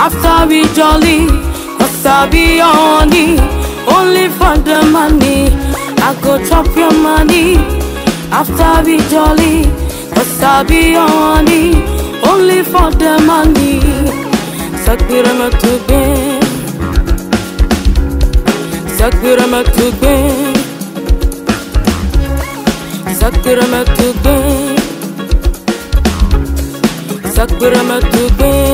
After we jolly, wasabi honey, only for the money. I go chop your money. After we jolly, wasabi honey, only for the money. Sakbirama tugbe, sakbirama tugbe, sakbirama tugbe, sakbirama tugbe.